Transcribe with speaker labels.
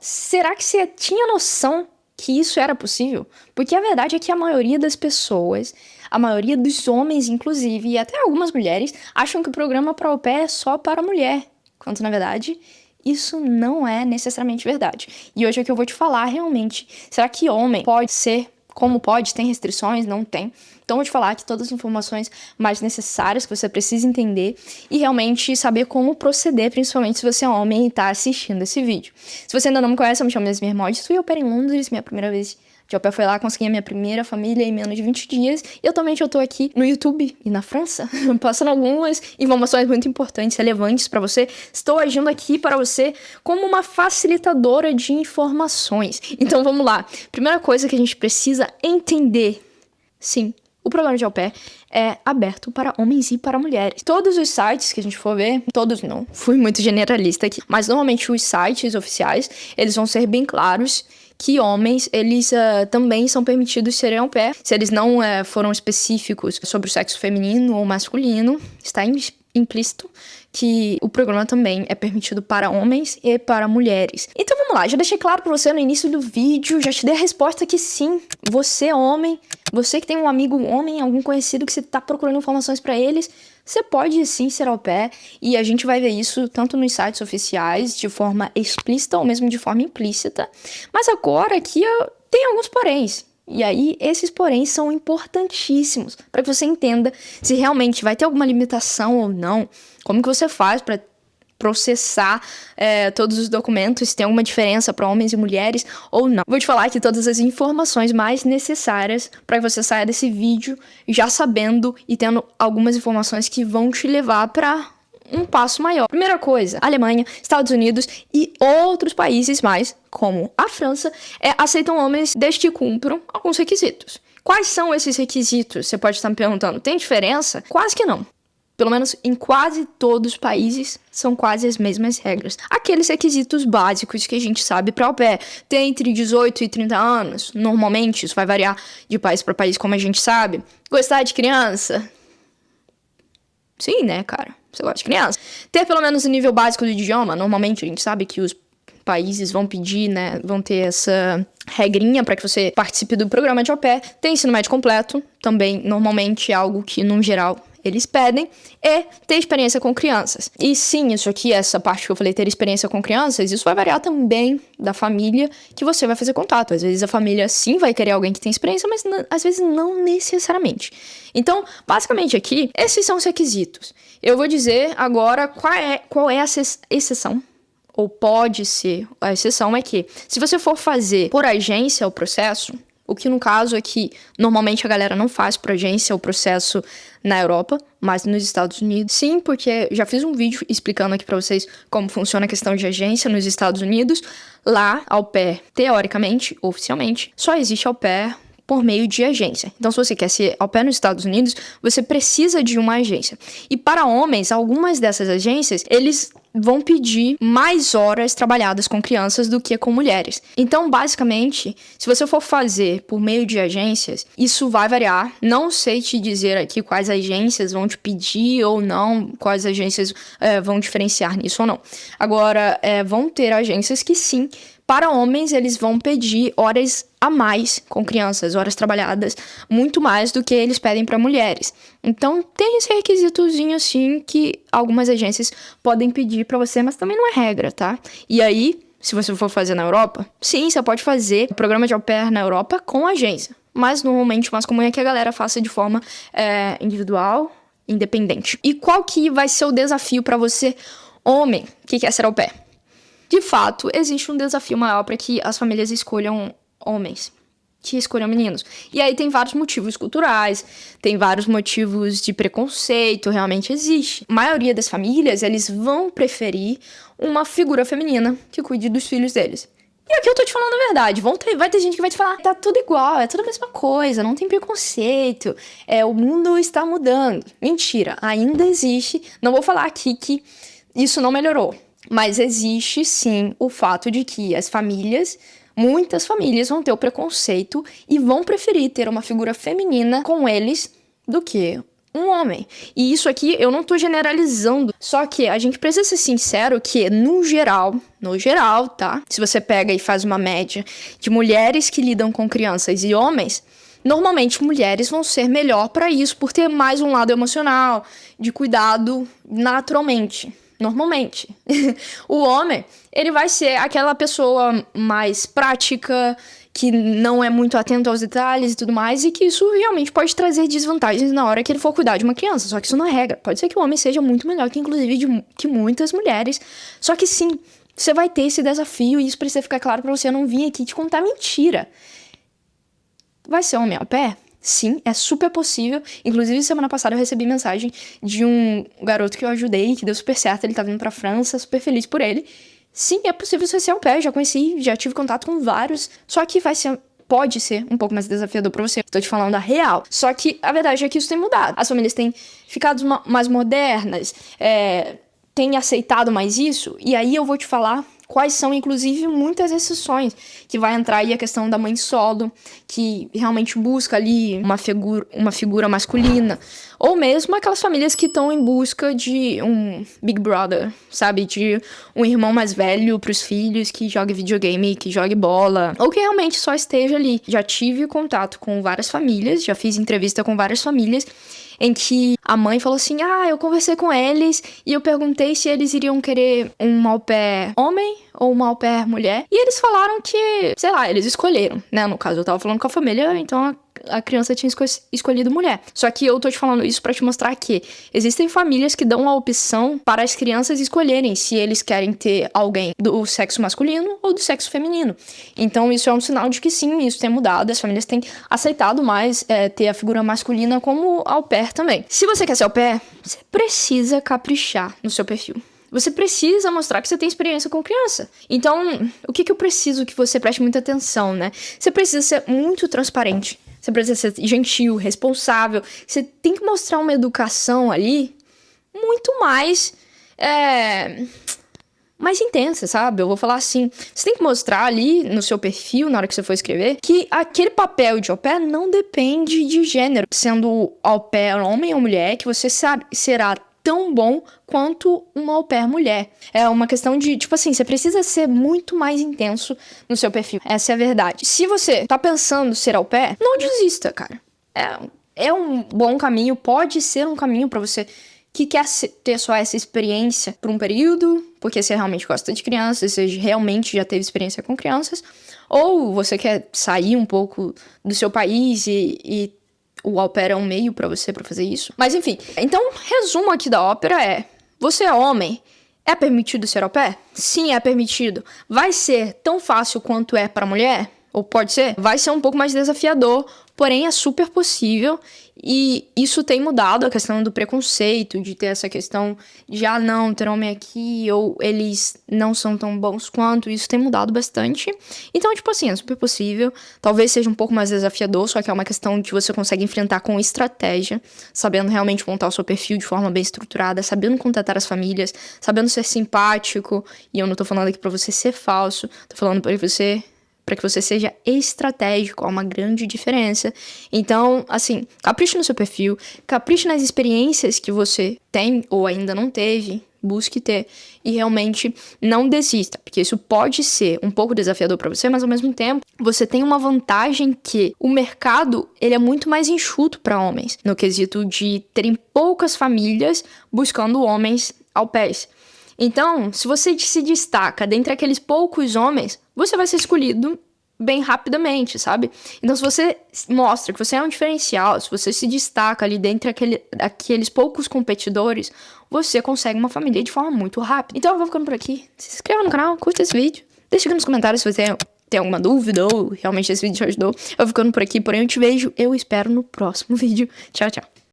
Speaker 1: será que você tinha noção que isso era possível? Porque a verdade é que a maioria das pessoas, a maioria dos homens, inclusive, e até algumas mulheres, acham que o programa para au pair é só para mulher, quando na verdade isso não é necessariamente verdade. E hoje é que eu vou te falar realmente, será que homem pode ser como pode? Tem restrições? Não tem. Então eu vou te falar aqui todas as informações mais necessárias que você precisa entender e realmente saber como proceder, principalmente se você é homem e está assistindo esse vídeo. Se você ainda não me conhece, eu me chamo Yasmin Hermógenes, fui au pair em Londres, minha primeira vez de au pair foi lá, consegui a minha primeira família em menos de 20 dias. E atualmente eu tô aqui no YouTube e na França, passando algumas informações muito importantes, relevantes para você. Estou agindo aqui para você como uma facilitadora de informações. Então vamos lá. Primeira coisa que a gente precisa entender, sim, o programa de au pair é aberto para homens e para mulheres. Todos os sites que a gente for ver, todos não, fui muito generalista aqui, mas normalmente os sites oficiais, eles vão ser bem claros que homens, eles também são permitidos serem au pair. Se eles não foram específicos sobre o sexo feminino ou masculino, está implícito que o programa também é permitido para homens e para mulheres. Então vamos lá, já deixei claro para você no início do vídeo, já te dei a resposta que sim, você homem, você que tem um amigo homem, algum conhecido que você tá procurando informações para eles, você pode sim ser au pair, e a gente vai ver isso tanto nos sites oficiais, de forma explícita ou mesmo de forma implícita. Mas agora aqui tem alguns poréns. E aí, esses poréns são importantíssimos para que você entenda se realmente vai ter alguma limitação ou não, como que você faz para processar todos os documentos, se tem alguma diferença para homens e mulheres ou não. Vou te falar aqui todas as informações mais necessárias para que você saia desse vídeo já sabendo e tendo algumas informações que vão te levar para um passo maior. Primeira coisa, Alemanha, Estados Unidos e outros países mais, como a França, aceitam homens desde que cumpram alguns requisitos. Quais são esses requisitos? Você pode estar me perguntando. Tem diferença? Quase que não. Pelo menos em quase todos os países, são quase as mesmas regras. Aqueles requisitos básicos que a gente sabe para au pair. Tem entre 18 e 30 anos. Normalmente, isso vai variar de país para país, como a gente sabe. Gostar de criança? Sim, né, cara? Você gosta de criança. Ter pelo menos o nível básico do idioma. Normalmente, a gente sabe que os países vão pedir, né, vão ter essa regrinha para que você participe do programa de au pair. Tem ensino médio completo. Também, normalmente, é algo que, no geral, eles pedem, e ter experiência com crianças. E sim, isso aqui, essa parte que eu falei, ter experiência com crianças, isso vai variar também da família que você vai fazer contato. Às vezes a família sim vai querer alguém que tem experiência, mas às vezes não necessariamente. Então, basicamente aqui, esses são os requisitos. Eu vou dizer agora qual é a exceção, ou pode ser a exceção, é que se você for fazer por agência o processo, o que no caso é que normalmente a galera não faz por agência o processo na Europa, mas nos Estados Unidos. Sim, porque já fiz um vídeo explicando aqui pra vocês como funciona a questão de agência nos Estados Unidos. Lá, au pair, teoricamente, oficialmente, só existe au pair por meio de agência. Então, se você quer ser au pair nos Estados Unidos, você precisa de uma agência. E para homens, algumas dessas agências, eles vão pedir mais horas trabalhadas com crianças do que com mulheres. Então, basicamente, se você for fazer por meio de agências, isso vai variar. Não sei te dizer aqui quais agências vão te pedir ou não, quais agências vão diferenciar nisso ou não. Agora, vão ter agências que sim, para homens, eles vão pedir horas a mais com crianças, horas trabalhadas, muito mais do que eles pedem para mulheres. Então, tem esse requisitozinho, assim, que algumas agências podem pedir para você, mas também não é regra, tá? E aí, se você for fazer na Europa, sim, você pode fazer o programa de au pair na Europa com agência. Mas, normalmente, o mais comum é que a galera faça de forma individual, independente. E qual que vai ser o desafio para você, homem, que quer ser au pair? De fato, existe um desafio maior para que as famílias escolham homens, que escolham meninos. E aí tem vários motivos culturais, tem vários motivos de preconceito, realmente existe. A maioria das famílias, eles vão preferir uma figura feminina que cuide dos filhos deles. E aqui eu tô te falando a verdade, vai ter gente que vai te falar, tá tudo igual, é tudo a mesma coisa, não tem preconceito, o mundo está mudando. Mentira, ainda existe, não vou falar aqui que isso não melhorou. Mas existe, sim, o fato de que as famílias, muitas famílias vão ter o preconceito e vão preferir ter uma figura feminina com eles do que um homem. E isso aqui eu não tô generalizando, só que a gente precisa ser sincero que no geral, tá? Se você pega e faz uma média de mulheres que lidam com crianças e homens, normalmente mulheres vão ser melhor pra isso, por ter mais um lado emocional, de cuidado naturalmente. Normalmente. O homem, ele vai ser aquela pessoa mais prática, que não é muito atento aos detalhes e tudo mais, e que isso realmente pode trazer desvantagens na hora que ele for cuidar de uma criança. Só que isso não é regra. Pode ser que o homem seja muito melhor que, inclusive, que muitas mulheres. Só que sim, você vai ter esse desafio, e isso precisa ficar claro pra você. Eu não vim aqui te contar mentira. Vai ser homem au pair? Sim, é super possível. Inclusive, semana passada eu recebi mensagem de um garoto que eu ajudei, que deu super certo, ele tá vindo pra França, super feliz por ele. Sim, é possível você ser au pair, já conheci, já tive contato com vários, só que pode ser um pouco mais desafiador pra você. Tô te falando a real. Só que a verdade é que isso tem mudado. As famílias têm ficado mais modernas, têm aceitado mais isso, e aí eu vou te falar quais são, inclusive, muitas exceções, que vai entrar aí a questão da mãe solo, que realmente busca ali uma figura masculina, ou mesmo aquelas famílias que estão em busca de um Big Brother, sabe, de um irmão mais velho pros filhos, que jogue videogame, que jogue bola, ou que realmente só esteja ali. Já tive contato com várias famílias, já fiz entrevista com várias famílias, em que a mãe falou assim, eu conversei com eles e eu perguntei se eles iriam querer um au pair homem ou uma au pair mulher. E eles falaram que, sei lá, eles escolheram, né? No caso, eu tava falando com a família, então a criança tinha escolhido mulher. Só que eu tô te falando isso pra te mostrar que existem famílias que dão a opção para as crianças escolherem se eles querem ter alguém do sexo masculino ou do sexo feminino. Então isso é um sinal de que sim, isso tem mudado. As famílias têm aceitado mais ter a figura masculina como au pair também. Se você quer ser au pair, você precisa caprichar no seu perfil. Você precisa mostrar que você tem experiência com criança. Então, o que eu preciso que você preste muita atenção, né? Você precisa ser muito transparente. Você precisa ser gentil, responsável. Você tem que mostrar uma educação ali muito mais intensa, sabe? Eu vou falar assim, você tem que mostrar ali no seu perfil, na hora que você for escrever, que aquele papel de au pair não depende de gênero. Sendo au pair homem ou mulher, que você será tão bom quanto uma au pair mulher. É uma questão de, tipo assim, você precisa ser muito mais intenso no seu perfil. Essa é a verdade. Se você tá pensando ser au pair, não desista, cara. É um bom caminho, pode ser um caminho pra você que quer ter só essa experiência por um período, porque você realmente gosta de crianças, você realmente já teve experiência com crianças, ou você quer sair um pouco do seu país e o au pair é um meio pra você pra fazer isso. Mas enfim, então, resumo aqui da ópera você é homem, é permitido ser au pair? Sim, é permitido. Vai ser tão fácil quanto é pra mulher? Ou pode ser? Vai ser um pouco mais desafiador, porém é super possível. E isso tem mudado, a questão do preconceito, de ter essa questão de, não, ter homem aqui, ou eles não são tão bons quanto, isso tem mudado bastante. Então, tipo assim, é super possível, talvez seja um pouco mais desafiador, só que é uma questão que você consegue enfrentar com estratégia, sabendo realmente montar o seu perfil de forma bem estruturada, sabendo contatar as famílias, sabendo ser simpático, e eu não tô falando aqui pra você ser falso, tô falando pra que você seja estratégico, há uma grande diferença. Então, assim, capriche no seu perfil, capriche nas experiências que você tem ou ainda não teve, busque ter, e realmente não desista, porque isso pode ser um pouco desafiador para você, mas ao mesmo tempo, você tem uma vantagem que o mercado, ele é muito mais enxuto para homens, no quesito de terem poucas famílias buscando homens au pairs. Então, se você se destaca dentre aqueles poucos homens, você vai ser escolhido bem rapidamente, sabe? Então, se você mostra que você é um diferencial, se você se destaca ali dentre aqueles poucos competidores, você consegue uma família de forma muito rápida. Então, eu vou ficando por aqui. Se inscreva no canal, curta esse vídeo. Deixa aqui nos comentários se você tem alguma dúvida ou realmente esse vídeo te ajudou. Eu vou ficando por aqui, porém eu te vejo, eu espero no próximo vídeo. Tchau, tchau.